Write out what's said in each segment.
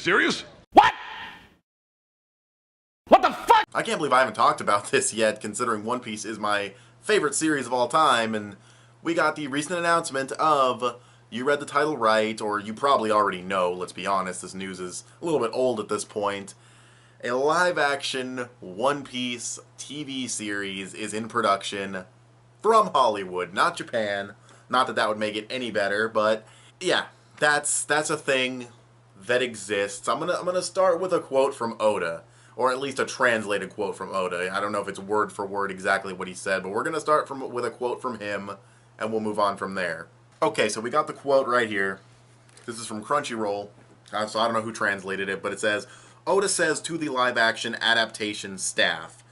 serious? What? What the fuck? I can't believe I haven't talked about this yet, considering One Piece is my favorite series of all time, and we got the recent announcement of, you read the title right, or you probably already know, let's be honest, this news is a little bit old at this point. A live-action One Piece TV series is in production from Hollywood, not Japan. Not that that would make it any better, but yeah, that's a thing that exists. I'm gonna start with a quote from Oda, or at least a translated quote from Oda. I don't know if it's word for word exactly what he said, but we're gonna start with a quote from him, and we'll move on from there. Okay, so we got the quote right here. This is from Crunchyroll, so I don't know who translated it, but it says, Oda says to the live-action adaptation staff,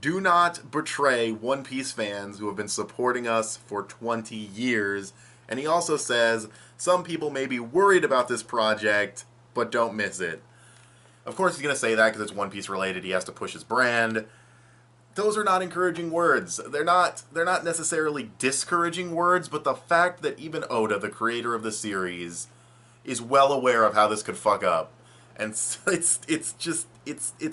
do not betray One Piece fans who have been supporting us for 20 years. And he also says, some people may be worried about this project, but don't miss it. Of course he's going to say that because it's One Piece related. He has to push his brand. Those are not encouraging words. They're not necessarily discouraging words, but the fact that even Oda, the creator of the series, is well aware of how this could fuck up. And it's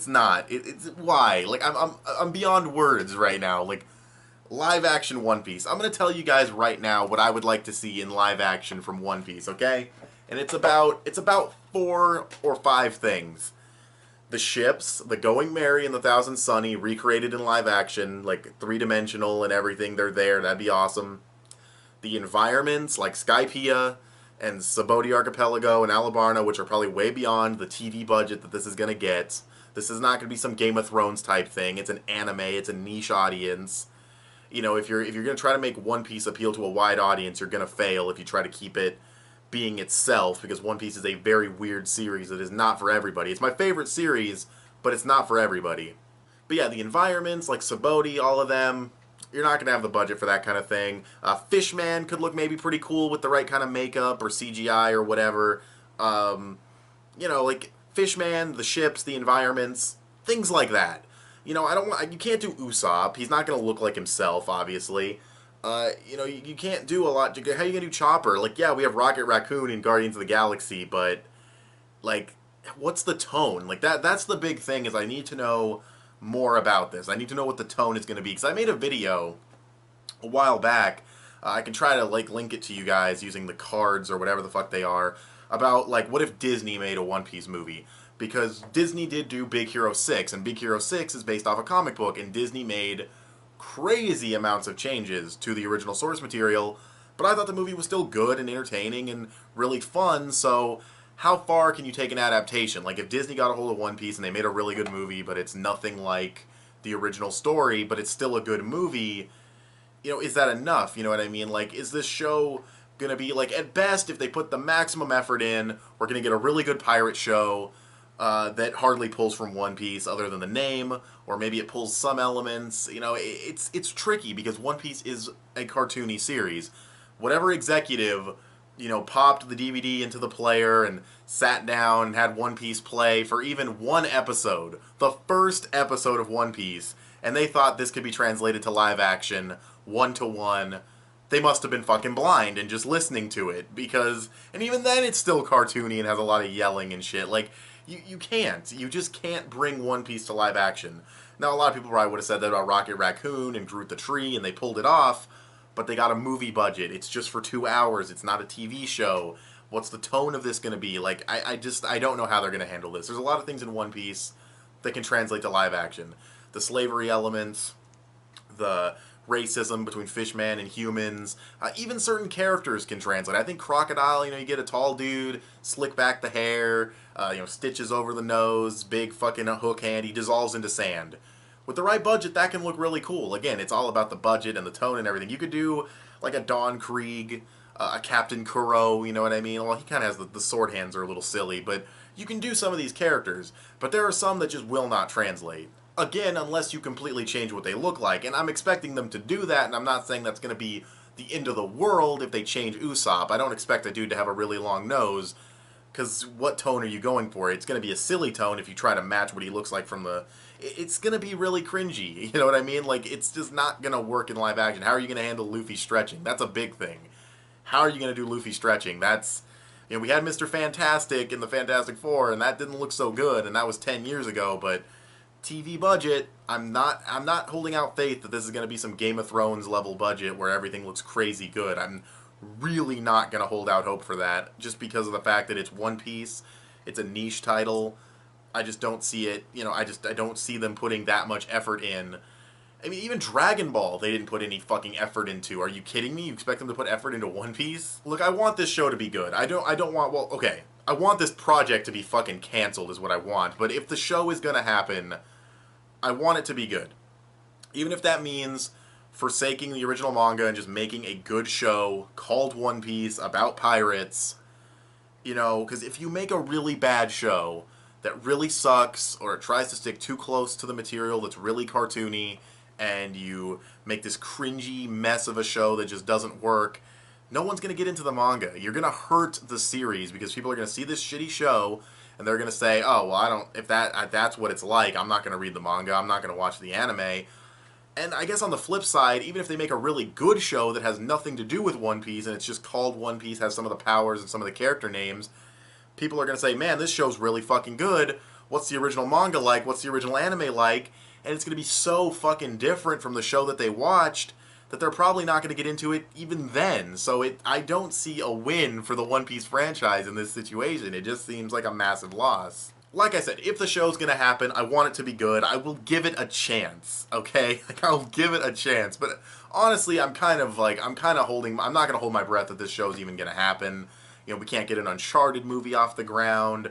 not. It's why? Like, I'm beyond words right now. Like, live action One Piece. I'm gonna tell you guys right now what I would like to see in live action from One Piece, okay? And it's about 4 or 5 things. The ships, the Going Merry and the Thousand Sunny, recreated in live action, like 3-dimensional and everything, they're there, that'd be awesome. The environments, like Skypiea and Subodi Archipelago and Alabarna, which are probably way beyond the TV budget that this is going to get. This is not going to be some Game of Thrones type thing. It's an anime. It's a niche audience. You know, if you're going to try to make One Piece appeal to a wide audience, you're going to fail if you try to keep it being itself, because One Piece is a very weird series that is not for everybody. It's my favorite series, but it's not for everybody. But yeah, the environments, like Subodi, all of them, you're not going to have the budget for that kind of thing. Fishman could look maybe pretty cool with the right kind of makeup or CGI or whatever. You know, like Fishman, the ships, the environments, things like that. You know, you can't do Usopp. He's not going to look like himself, obviously. You know, you can't do a lot. How are you going to do Chopper? Like, yeah, we have Rocket Raccoon in Guardians of the Galaxy, but, like, what's the tone? Like, that's the big thing, is I need to know more about this. I need to know what the tone is going to be, because I made a video a while back. I can try to, like, link it to you guys using the cards or whatever the fuck they are, about, like, what if Disney made a One Piece movie? Because Disney did do Big Hero 6, and Big Hero 6 is based off a comic book, and Disney made crazy amounts of changes to the original source material, but I thought the movie was still good and entertaining and really fun, so how far can you take an adaptation? Like, if Disney got a hold of One Piece and they made a really good movie, but it's nothing like the original story, but it's still a good movie, you know, is that enough? You know what I mean? Like, is this show gonna be, like, at best, if they put the maximum effort in, we're gonna get a really good pirate show that hardly pulls from One Piece other than the name, or maybe it pulls some elements. You know, it's tricky because One Piece is a cartoony series. Whatever executive, you know, popped the DVD into the player and sat down and had One Piece play for even one episode, the first episode of One Piece, and they thought this could be translated to live action, 1-to-1, they must have been fucking blind and just listening to it, because, and even then it's still cartoony and has a lot of yelling and shit. Like, you just can't bring One Piece to live action. Now, a lot of people probably would have said that about Rocket Raccoon and Groot the Tree, and they pulled it off, but they got a movie budget. It's just for 2 hours. It's not a TV show. What's the tone of this going to be? Like, I don't know how they're going to handle this. There's a lot of things in One Piece that can translate to live action. The slavery elements, the racism between Fishman and humans, even certain characters can translate. I think Crocodile, you know, you get a tall dude, slick back the hair, you know, stitches over the nose, big fucking hook hand, he dissolves into sand. With the right budget, that can look really cool. Again, it's all about the budget and the tone and everything. You could do, like, a Don Krieg, a Captain Kuro, you know what I mean? Well, he kind of has the sword hands are a little silly, but you can do some of these characters. But there are some that just will not translate. Again, unless you completely change what they look like. And I'm expecting them to do that, and I'm not saying that's going to be the end of the world if they change Usopp. I don't expect a dude to have a really long nose, because what tone are you going for? It's going to be a silly tone if you try to match what he looks like from the... It's going to be really cringy, you know what I mean? Like, it's just not going to work in live action. How are you going to handle Luffy stretching? That's a big thing. How are you going to do Luffy stretching? That's You know, we had Mr. Fantastic in the Fantastic Four, and that didn't look so good, and that was 10 years ago, but TV budget, I'm not holding out faith that this is going to be some Game of Thrones level budget where everything looks crazy good. I'm really not going to hold out hope for that just because of the fact that it's One Piece. It's a niche title. I just don't see it, you know, I don't see them putting that much effort in. I mean, even Dragon Ball, they didn't put any fucking effort into. Are you kidding me? You expect them to put effort into One Piece? Look, I want this show to be good. I don't want, well, okay. I want this project to be fucking canceled is what I want. But if the show is gonna happen, I want it to be good. Even if that means forsaking the original manga and just making a good show called One Piece about pirates. You know, because if you make a really bad show that really sucks, or it tries to stick too close to the material that's really cartoony, and you make this cringy mess of a show that just doesn't work, no one's going to get into the manga. You're going to hurt the series because people are going to see this shitty show and they're going to say, oh, well, I don't, if that's what it's like, I'm not going to read the manga, I'm not going to watch the anime. And I guess on the flip side, even if they make a really good show that has nothing to do with One Piece and it's just called One Piece, has some of the powers and some of the character names, people are going to say, man, this show's really fucking good. What's the original manga like? What's the original anime like? And it's going to be so fucking different from the show that they watched that they're probably not going to get into it even then. So I don't see a win for the One Piece franchise in this situation. It just seems like a massive loss. Like I said, if the show's going to happen, I want it to be good. I will give it a chance, okay? Like, I'll give it a chance. But honestly, I'm not going to hold my breath that this show's even going to happen. You know, we can't get an Uncharted movie off the ground.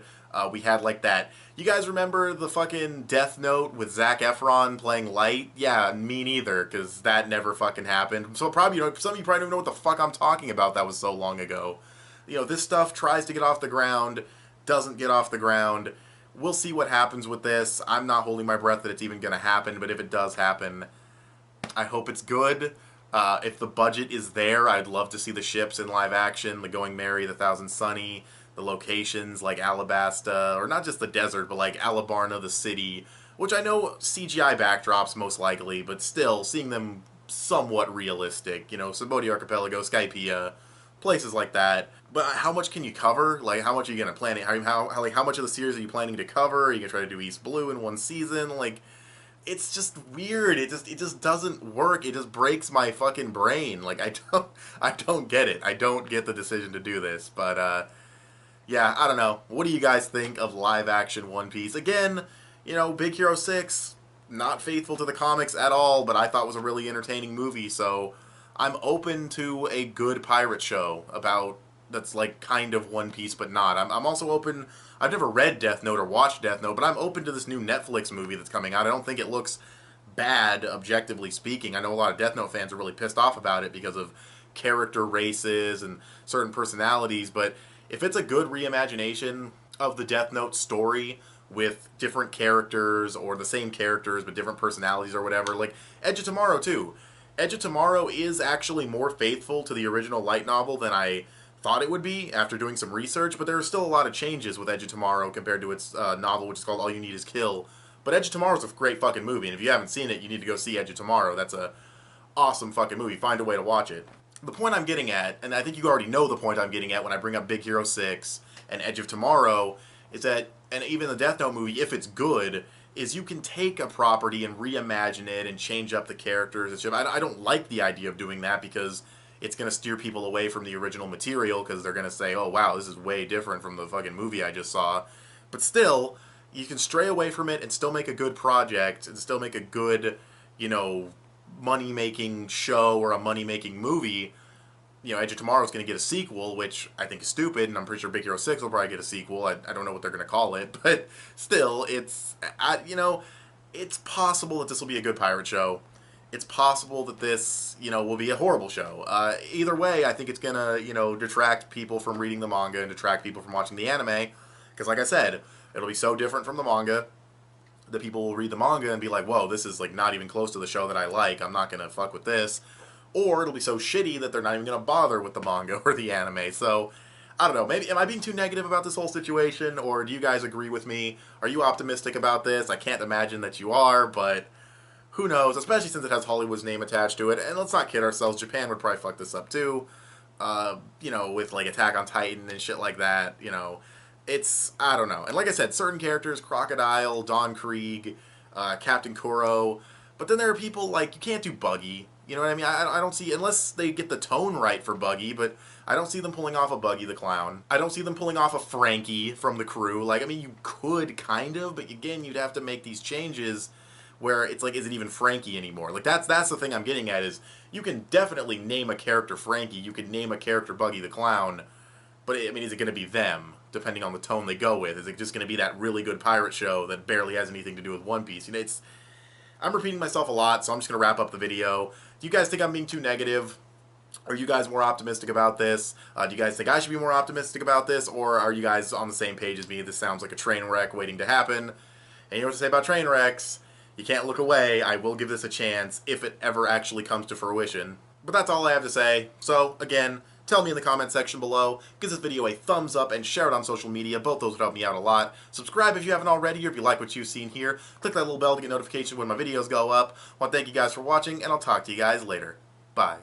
We had like that. You guys remember the fucking Death Note with Zac Efron playing Light? Yeah, me neither, because that never fucking happened. So probably, you know, some of you probably don't even know what the fuck I'm talking about. That was so long ago. You know, this stuff tries to get off the ground, doesn't get off the ground. We'll see what happens with this. I'm not holding my breath that it's even going to happen, but if it does happen, I hope it's good. If the budget is there, I'd love to see the ships in live action, the Going Merry, the Thousand Sunny, the locations like Alabasta, or not just the desert, but like Alabarna, the city, which I know CGI backdrops most likely, but still, seeing them somewhat realistic, you know, Subodi Archipelago, Skypiea, places like that. But how much can you cover? Like, how much are you going to plan it? How much of the series are you planning to cover? Are you going to try to do East Blue in one season? Like, it's just weird. It just doesn't work. It just breaks my fucking brain. Like, I don't get it. I don't get the decision to do this. But yeah, I don't know. What do you guys think of live action One Piece? Again, you know, Big Hero 6, not faithful to the comics at all, but I thought was a really entertaining movie. So I'm open to a good pirate show about that's like kind of One Piece but not. I'm also open. I've never read Death Note or watched Death Note, but I'm open to this new Netflix movie that's coming out. I don't think it looks bad, objectively speaking. I know a lot of Death Note fans are really pissed off about it because of character races and certain personalities, but if it's a good reimagination of the Death Note story with different characters or the same characters but different personalities or whatever, like Edge of Tomorrow too. Edge of Tomorrow is actually more faithful to the original light novel than I thought it would be after doing some research, but there are still a lot of changes with Edge of Tomorrow compared to its novel, which is called All You Need Is Kill. But Edge of Tomorrow is a great fucking movie, and if you haven't seen it, you need to go see Edge of Tomorrow. That's a awesome fucking movie. Find a way to watch it. The point I'm getting at, and I think you already know the point I'm getting at when I bring up Big Hero 6 and Edge of Tomorrow, is that, and even the Death Note movie, if it's good, is you can take a property and reimagine it and change up the characters and shit. I don't like the idea of doing that because it's going to steer people away from the original material because they're going to say, oh wow, this is way different from the fucking movie I just saw. But still, you can stray away from it and still make a good project and still make a good, you know, money-making show or a money-making movie. You know, Edge of Tomorrow is going to get a sequel, which I think is stupid, and I'm pretty sure Big Hero 6 will probably get a sequel. I don't know what they're going to call it, but still, it's possible that this will be a good pirate show. It's possible that this, you know, will be a horrible show. Either way, I think it's going to, you know, detract people from reading the manga and detract people from watching the anime, because like I said, it'll be so different from the manga that people will read the manga and be like, whoa, this is like not even close to the show that I like. I'm not going to fuck with this. Or it'll be so shitty that they're not even going to bother with the manga or the anime. So, I don't know. Maybe, am I being too negative about this whole situation? Or do you guys agree with me? Are you optimistic about this? I can't imagine that you are, but who knows? Especially since it has Hollywood's name attached to it. And let's not kid ourselves, Japan would probably fuck this up too. you know, with like Attack on Titan and shit like that. You know, it's, I don't know. And like I said, certain characters, Crocodile, Don Krieg, Captain Kuro, but then there are people like, you can't do Buggy. You know what I mean? I don't see, unless they get the tone right for Buggy, but I don't see them pulling off a Buggy the Clown. I don't see them pulling off a Frankie from the crew. Like, I mean, you could kind of, but again, you'd have to make these changes where it's like, is it even Frankie anymore? Like, that's the thing I'm getting at is, you can definitely name a character Frankie, you could name a character Buggy the Clown, but I mean, is it going to be them, depending on the tone they go with? Is it just going to be that really good pirate show that barely has anything to do with One Piece? You know, I'm repeating myself a lot, so I'm just going to wrap up the video. Do you guys think I'm being too negative? Are you guys more optimistic about this? Do you guys think I should be more optimistic about this? Or are you guys on the same page as me? This sounds like a train wreck waiting to happen. And you know what to say about train wrecks. You can't look away. I will give this a chance if it ever actually comes to fruition. But that's all I have to say. So, again, tell me in the comment section below. Give this video a thumbs up and share it on social media. Both those would help me out a lot. Subscribe if you haven't already, or if you like what you've seen here. Click that little bell to get notifications when my videos go up. I want to thank you guys for watching, and I'll talk to you guys later. Bye.